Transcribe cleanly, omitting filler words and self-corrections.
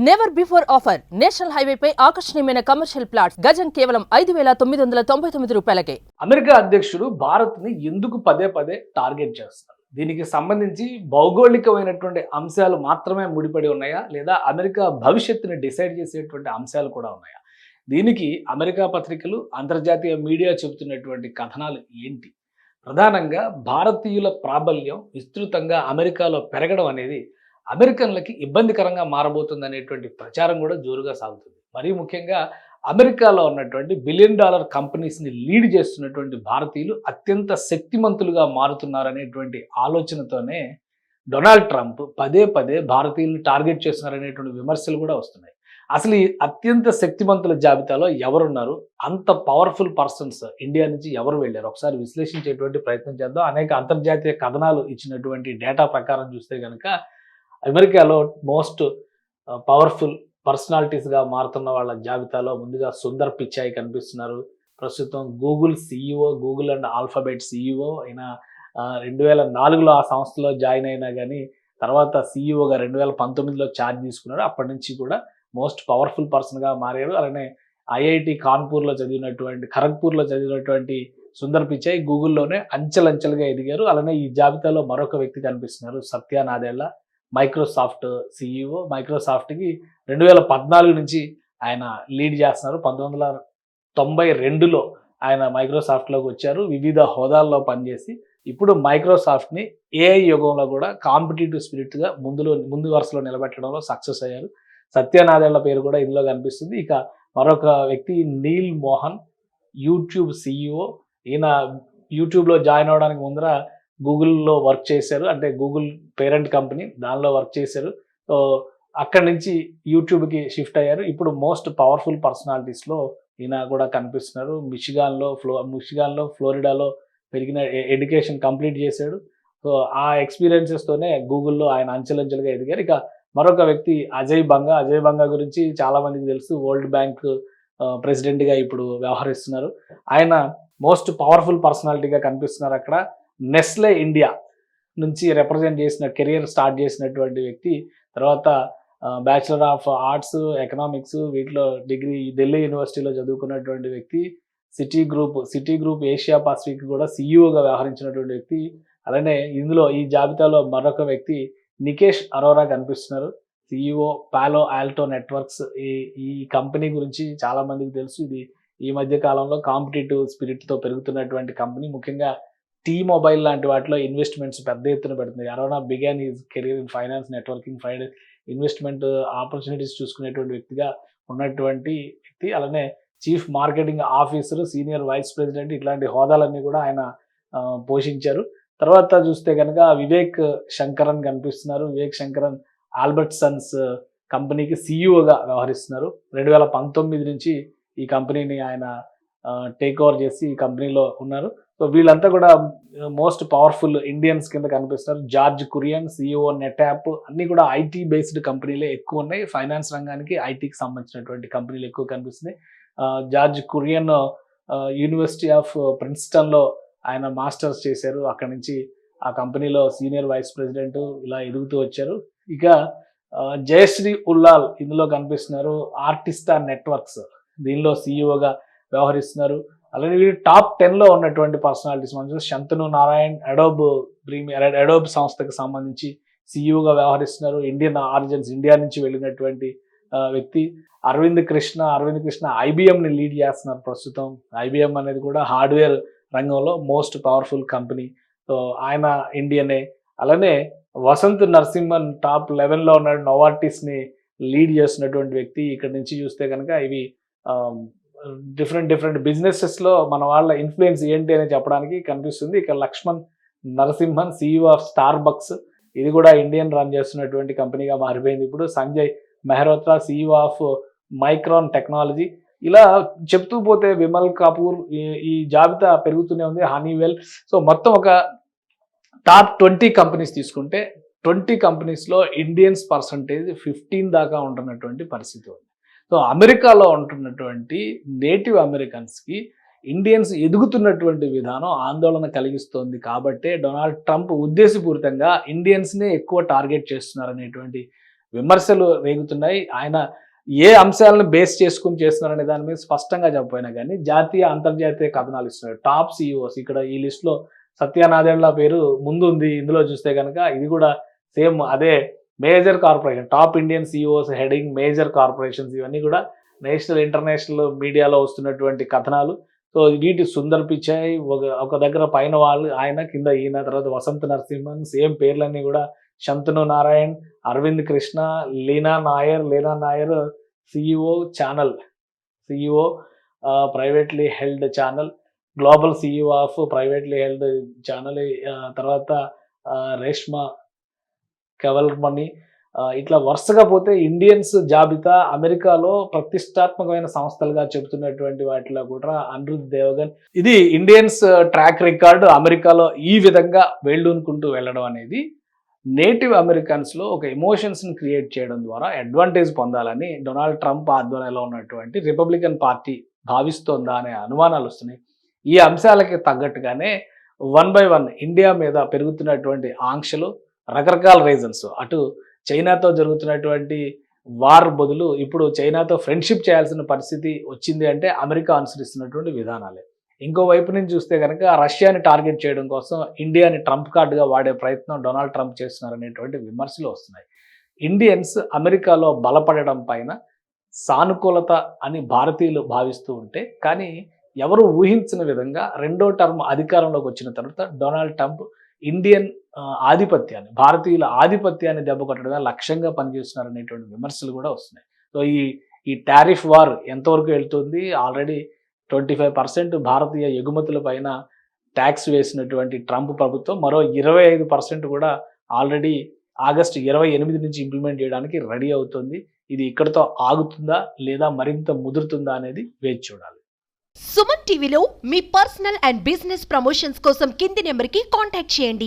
Never before offer national highway పై ఆకర్షణీయమైన commercial plots గజం కేవలం 5,999 రూపాయలకే. అమెరికా అధ్యక్షుడు భారత్ని ఎందుకు పదే పదే టార్గెట్ చేస్తారు? దీనికి సంబంధించి భౌగోళికమైనటువంటి అంశాలు మాత్రమే ముడిపడి ఉన్నాయా, లేదా అమెరికా భవిష్యత్తుని డిసైడ్ చేసేటువంటి అంశాలు కూడా ఉన్నాయా? దీనికి అమెరికా పత్రికలు, అంతర్జాతీయ మీడియా చెబుతున్నటువంటి కథనాలు ఏంటి? ప్రధానంగా భారతీయుల ప్రాబల్యం విస్తృతంగా అమెరికాలో పెరగడం అనేది అమెరికన్లకి ఇబ్బందికరంగా మారబోతుందనేటువంటి ప్రచారం కూడా జోరుగా సాగుతుంది. మరీ ముఖ్యంగా అమెరికాలో ఉన్నటువంటి బిలియన్ డాలర్ కంపెనీస్ని లీడ్ చేస్తున్నటువంటి భారతీయులు అత్యంత శక్తిమంతులుగా మారుతున్నారనేటువంటి ఆలోచనతోనే డొనాల్డ్ ట్రంప్ పదే పదే భారతీయులను టార్గెట్ చేస్తున్నారనేటువంటి విమర్శలు కూడా వస్తున్నాయి. అసలు ఈ అత్యంత శక్తిమంతుల జాబితాలో ఎవరున్నారు? అంత పవర్ఫుల్ పర్సన్స్ ఇండియా నుంచి ఎవరు వెళ్ళారు? ఒకసారి విశ్లేషించేటువంటి ప్రయత్నం చేద్దాం. అనేక అంతర్జాతీయ కథనాలు ఇచ్చినటువంటి డేటా ప్రకారం చూస్తే కనుక అమెరికాలో మోస్ట్ పవర్ఫుల్ పర్సనాలిటీస్గా మారుతున్న వాళ్ళ జాబితాలో ముందుగా సుందర్ పిచాయ్ కనిపిస్తున్నారు. ప్రస్తుతం Google CEO, Google and alphabet CEO అయిన 2004లో ఆ సంస్థలో జాయిన్ అయినా కానీ తర్వాత సిఇఓగా 2019లో ఛార్జ్ తీసుకున్నారు. అప్పటి నుంచి కూడా మోస్ట్ పవర్ఫుల్ పర్సన్గా మారారు. అలానే ఐఐటి కాన్పూర్లో చదివినటువంటి, ఖరగ్పూర్లో చదివినటువంటి సుందర్ పిచాయ్ గూగుల్లోనే అంచెలంచెలుగా ఎదిగారు. అలానే ఈ జాబితాలో మరొక వ్యక్తి కనిపిస్తున్నారు, సత్య నాదెళ్ల, మైక్రోసాఫ్ట్ సిఇఓ. మైక్రోసాఫ్ట్కి 2014 నుంచి ఆయన లీడ్ చేస్తున్నారు. 1992లో ఆయన మైక్రోసాఫ్ట్లోకి వచ్చారు, వివిధ హోదాల్లో పనిచేసి ఇప్పుడు మైక్రోసాఫ్ట్ని ఏఐ యుగంలో కూడా కాంపిటేటివ్ స్పిరిట్గా ముందు వరుసలో నిలబెట్టడంలో సక్సెస్ అయ్యారు. సత్యనాదెళ్ల పేరు కూడా ఇందులో కనిపిస్తుంది. ఇక మరొక వ్యక్తి నీల్ మోహన్, యూట్యూబ్ సిఇఓ. ఈయన యూట్యూబ్లో జాయిన్ అవడానికి ముందర గూగుల్లో వర్క్ చేశారు, అంటే గూగుల్ పేరెంట్ కంపెనీ, దానిలో వర్క్ చేశారు. సో అక్కడి నుంచి యూట్యూబ్కి షిఫ్ట్ అయ్యారు. ఇప్పుడు మోస్ట్ పవర్ఫుల్ పర్సనాలిటీస్లో ఈయన కూడా కనిపిస్తున్నారు. మిషిగాన్లో ఫ్లోరిడాలో పెరిగిన ఎడ్యుకేషన్ కంప్లీట్ చేశాడు. సో ఆ ఎక్స్పీరియన్సెస్తోనే గూగుల్లో ఆయన అంచెలంచెలుగా ఎదిగారు. ఇక మరొక వ్యక్తి అజయ్ బంగా గురించి చాలామందికి తెలుసు. వరల్డ్ బ్యాంక్ ప్రెసిడెంట్గా ఇప్పుడు వ్యవహరిస్తున్నారు. ఆయన మోస్ట్ పవర్ఫుల్ పర్సనాలిటీగా కనిపిస్తున్నారు అక్కడ. నెస్లే ఇండియా నుంచి రిప్రజెంట్ చేసిన, కెరియర్ స్టార్ట్ చేసినటువంటి వ్యక్తి. తర్వాత బ్యాచిలర్ ఆఫ్ ఆర్ట్స్, ఎకనామిక్స్ వీటిలో డిగ్రీ ఢిల్లీ యూనివర్సిటీలో చదువుకున్నటువంటి వ్యక్తి. సిటీ గ్రూప్ ఏషియా పసిఫిక్ కూడా సిఇఓగా వ్యవహరించినటువంటి వ్యక్తి. అలానే ఇందులో ఈ జాబితాలో మరొక వ్యక్తి నికేష్ అరోరా కనిపిస్తున్నారు, సిఇఓ పాలో ఆల్టో నెట్వర్క్స్. ఈ కంపెనీ గురించి చాలా మందికి తెలుసు. ఇది ఈ మధ్య కాలంలో కాంపిటేటివ్ స్పిరిట్తో పెరుగుతున్నటువంటి కంపెనీ. ముఖ్యంగా మొబైల్ లాంటి వాటిలో ఇన్వెస్ట్మెంట్స్ పెద్ద ఎత్తున పెడుతుంది. Arona began his career in finance, networking, investment opportunities చూసుకునేటువంటి వ్యక్తిగా ఉన్నటువంటి వ్యక్తి. అలానే chief marketing officer, senior vice president, ఇట్లాంటి హోదాలన్నీ కూడా ఆయన పోషించారు. తర్వాత చూస్తే కనుక వివేక్ శంకరన్ కనిపిస్తున్నారు. వివేక్ శంకరన్ ఆల్బర్ట్సన్స్ కంపెనీకి సిఇఓగా వ్యవహరిస్తున్నారు. 2019 నుంచి ఈ కంపెనీని ఆయన టేక్ ఓవర్ చేసి ఈ కంపెనీలో ఉన్నారు. సో వీళ్ళంతా కూడా మోస్ట్ పవర్ఫుల్ ఇండియన్స్ కింద కనిపిస్తారు. జార్జ్ కురియన్ సిఇఓ నెట్యాప్, అన్నీ కూడా ఐటీ బేస్డ్ కంపెనీలే ఎక్కువ ఉన్నాయి. ఫైనాన్స్ రంగానికి, ఐటీకి సంబంధించినటువంటి కంపెనీలు ఎక్కువ కనిపిస్తున్నాయి. జార్జ్ కురియన్ యూనివర్సిటీ ఆఫ్ ప్రిన్స్టన్లో ఆయన మాస్టర్స్ చేశారు. అక్కడి నుంచి ఆ కంపెనీలో సీనియర్ వైస్ ప్రెసిడెంట్ ఇలా ఎదుగుతూ వచ్చారు. ఇక జయశ్రీ ఉల్లాల్ ఇందులో కనిపిస్తున్నారు. ఆర్టిస్టా నెట్వర్క్స్ దీనిలో సిఇఓగా వ్యవహరిస్తున్నారు. అలాగే వీళ్ళు టాప్ 10లో ఉన్నటువంటి పర్సనాలిటీస్. మనం శంతను నారాయణ్ అడోబ్ సంస్థకు సంబంధించి సిఇఓగా వ్యవహరిస్తున్నారు. ఇండియన్ ఆరిజిన్స్, ఇండియా నుంచి వెళ్ళినటువంటి వ్యక్తి. అరవింద్ కృష్ణ ఐబిఎంని లీడ్ చేస్తున్నారు ప్రస్తుతం. ఐబిఎం అనేది కూడా హార్డ్వేర్ రంగంలో మోస్ట్ పవర్ఫుల్ కంపెనీ. సో ఆయన ఇండియనే. అలానే వసంత్ నరసింహన్ టాప్ 11లో ఉన్నాడు. నోవార్టిస్ని లీడ్ చేస్తున్నటువంటి వ్యక్తి. ఇక్కడ నుంచి చూస్తే కనుక ఇవి డిఫరెంట్ బిజినెసెస్లో మన వాళ్ళ ఇన్ఫ్లుయెన్స్ ఏంటి అని చెప్పడానికి కనిపిస్తుంది. ఇక Lakshman Narasimhan CEO of Starbucks, ఇది కూడా ఇండియన్ రన్ చేస్తున్నటువంటి కంపెనీగా మారిపోయింది ఇప్పుడు. Sanjay Mehrotra CEO of Micron technology. ఇలా చెప్తూ పోతే విమల్ కపూర్, ఈ జాబితా పెరుగుతూనే ఉంది. హనీవెల్. సో మొత్తం ఒక టాప్ 20 కంపెనీస్ తీసుకుంటే 20 కంపెనీస్లో ఇండియన్స్ పర్సంటేజ్ 15 దాకా ఉంటున్నటువంటి పరిస్థితి ఉంది. సో అమెరికాలో ఉంటున్నటువంటి నేటివ్ అమెరికన్స్కి ఇండియన్స్ ఎదుగుతున్నటువంటి విధానం ఆందోళన కలిగిస్తోంది. కాబట్టే డొనాల్డ్ ట్రంప్ ఉద్దేశపూరితంగా ఇండియన్స్నే ఎక్కువ టార్గెట్ చేస్తున్నారనేటువంటి విమర్శలు రేగుతున్నాయి. ఆయన ఏ అంశాలను బేస్ చేసుకుని చేస్తున్నారనే దాని మీద స్పష్టంగా చెప్పపోయినా కానీ జాతీయ అంతర్జాతీయ కథనాలు ఇస్తున్నారు. టాప్ సిఇఓస్ ఇక్కడ ఈ లిస్ట్లో సత్యనాదెళ్ల పేరు ముందు ఉంది. ఇందులో చూస్తే కనుక ఇది కూడా సేమ్ అదే major corporation, top Indian CEOs heading major corporations, ఇవన్నీ కూడా నేషనల్ ఇంటర్నేషనల్ మీడియాలో వస్తున్నటువంటి కథనాలు. సో వీటి సుందర్ పిచాయ్ ఒక దగ్గర పైన వాళ్ళు ఆయన, కింద ఈయన, తర్వాత వసంత నరసింహన్, సేమ్ పేర్లన్నీ కూడా Shantanu Narayen, Arvind Krishna, Leena Nair CEO Chanel, CEO privately held Chanel, global CEO of privately held Chanel, తర్వాత రేష్మా కెవల్మణి, ఇట్లా వరుసగా పోతే ఇండియన్స్ జాబితా అమెరికాలో ప్రతిష్టాత్మకమైన సంస్థలుగా చెబుతున్నటువంటి వాటిలో కూడా అనిరుద్ దేవగన్. ఇది ఇండియన్స్ ట్రాక్ రికార్డు అమెరికాలో ఈ విధంగా వేళ్ళూనుకుంటూ వెళ్ళడం అనేది నేటివ్ అమెరికన్స్లో ఒక ఎమోషన్స్ని క్రియేట్ చేయడం ద్వారా అడ్వాంటేజ్ పొందాలని డొనాల్డ్ ట్రంప్ ఆధ్వర్యంలో ఉన్నటువంటి రిపబ్లికన్ పార్టీ భావిస్తోందా అనే అనుమానాలు వస్తున్నాయి. ఈ అంశాలకి తగ్గట్టుగానే 1 by 1 ఇండియా మీద పెరుగుతున్నటువంటి ఆంక్షలు, రకరకాల రీజన్స్, అటు చైనాతో జరుగుతున్నటువంటి వార్ బదులు ఇప్పుడు చైనాతో ఫ్రెండ్షిప్ చేయాల్సిన పరిస్థితి వచ్చింది అంటే అమెరికా అనుసరిస్తున్నటువంటి విధానాలే. ఇంకోవైపు నుంచి చూస్తే కనుక రష్యాని టార్గెట్ చేయడం కోసం ఇండియాని ట్రంప్ కార్డుగా వాడే ప్రయత్నం డొనాల్డ్ ట్రంప్ చేస్తున్నారనేటువంటి విమర్శలు వస్తున్నాయి. ఇండియన్స్ అమెరికాలో బలపడడం పైన సానుకూలత అని భారతీయులు భావిస్తూ ఉంటే, కానీ ఎవరు ఊహించిన విధంగా రెండో టర్మ్ అధికారంలోకి వచ్చిన తర్వాత డొనాల్డ్ ట్రంప్ ఇండియన్ ఆధిపత్యాన్ని, భారతీయుల ఆధిపత్యాన్ని దెబ్బకొట్టడమే లక్ష్యంగా పనిచేస్తున్నారనేటువంటి విమర్శలు కూడా వస్తున్నాయి. సో ఈ టారిఫ్ వార్ ఎంతవరకు వెళ్తుంది? ఆల్రెడీ 25% భారతీయ ఎగుమతుల పైన ట్యాక్స్ వేసినటువంటి ట్రంప్ ప్రభుత్వం మరో 25% కూడా ఆల్రెడీ ఆగస్టు 28 నుంచి ఇంప్లిమెంట్ చేయడానికి రెడీ అవుతుంది. ఇది ఇక్కడితో ఆగుతుందా లేదా మరింత ముదురుతుందా అనేది వేచి చూడాలి. సుమన్ టీవీలో మీ పర్సనల్ అండ్ బిజినెస్ ప్రమోషన్స్ కోసం కింది నెంబర్కి కాంటాక్ట్ చేయండి.